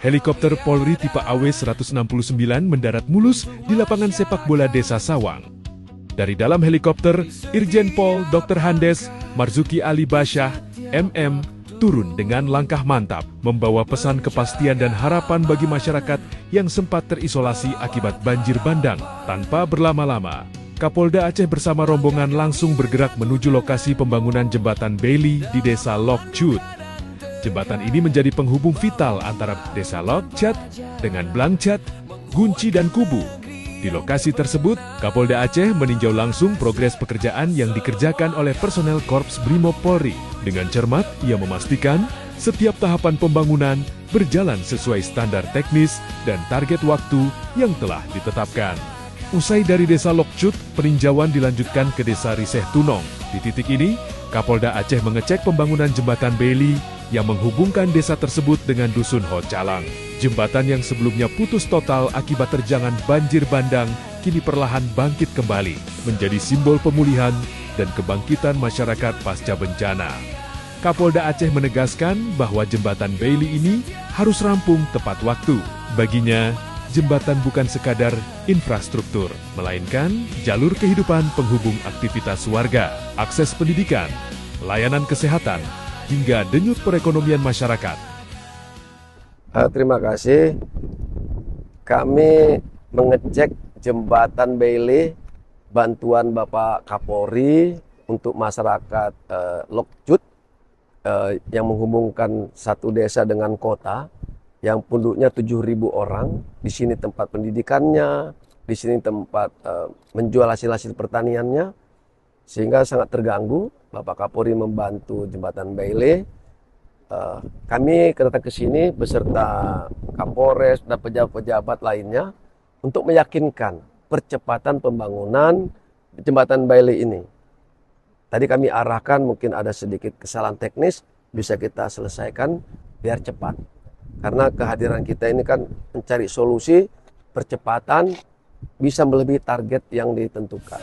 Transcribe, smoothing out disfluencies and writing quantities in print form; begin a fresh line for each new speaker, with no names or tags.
Helikopter Polri tipe AW169 mendarat mulus di lapangan sepak bola Desa Sawang. Dari dalam helikopter, Irjen Pol Dr. Handes Marzuki Ali Basyah, MM, turun dengan langkah mantap, membawa pesan kepastian dan harapan bagi masyarakat yang sempat terisolasi akibat banjir bandang. Tanpa berlama-lama, Kapolda Aceh bersama rombongan langsung bergerak menuju lokasi pembangunan jembatan Bailey di Desa Lok Chut. Jembatan ini menjadi penghubung vital antara Desa Lok Chat dengan Blangchat, Gunci, dan Kubu. Di lokasi tersebut, Kapolda Aceh meninjau langsung progres pekerjaan yang dikerjakan oleh personel Korps Brimob Polri. Dengan cermat, ia memastikan setiap tahapan pembangunan berjalan sesuai standar teknis dan target waktu yang telah ditetapkan. Usai dari Desa Lok Chut, peninjauan dilanjutkan ke Desa Riseh Tunong. Di titik ini, Kapolda Aceh mengecek pembangunan jembatan Bailey yang menghubungkan desa tersebut dengan Dusun Ho Calang. Jembatan yang sebelumnya putus total akibat terjangan banjir bandang kini perlahan bangkit kembali, menjadi simbol pemulihan dan kebangkitan masyarakat pasca bencana. Kapolda Aceh menegaskan bahwa jembatan Bailey ini harus rampung tepat waktu. Baginya, jembatan bukan sekadar infrastruktur, melainkan jalur kehidupan penghubung aktivitas warga, akses pendidikan, layanan kesehatan, hingga denyut perekonomian masyarakat.
Terima kasih. Kami mengecek jembatan Bailey, bantuan Bapak Kapolri untuk masyarakat Lok Chut yang menghubungkan satu desa dengan kota yang penduduknya 7.000 orang. Di sini tempat pendidikannya, di sini tempat menjual hasil-hasil pertaniannya, sehingga sangat terganggu. Bapak Kapolri membantu jembatan Bailey. Kami datang ke sini beserta Kapolres dan pejabat-pejabat lainnya untuk meyakinkan percepatan pembangunan jembatan Bailey ini. Tadi kami arahkan mungkin ada sedikit kesalahan teknis, bisa kita selesaikan biar cepat. Karena kehadiran kita ini kan mencari solusi percepatan bisa melebihi target yang ditentukan.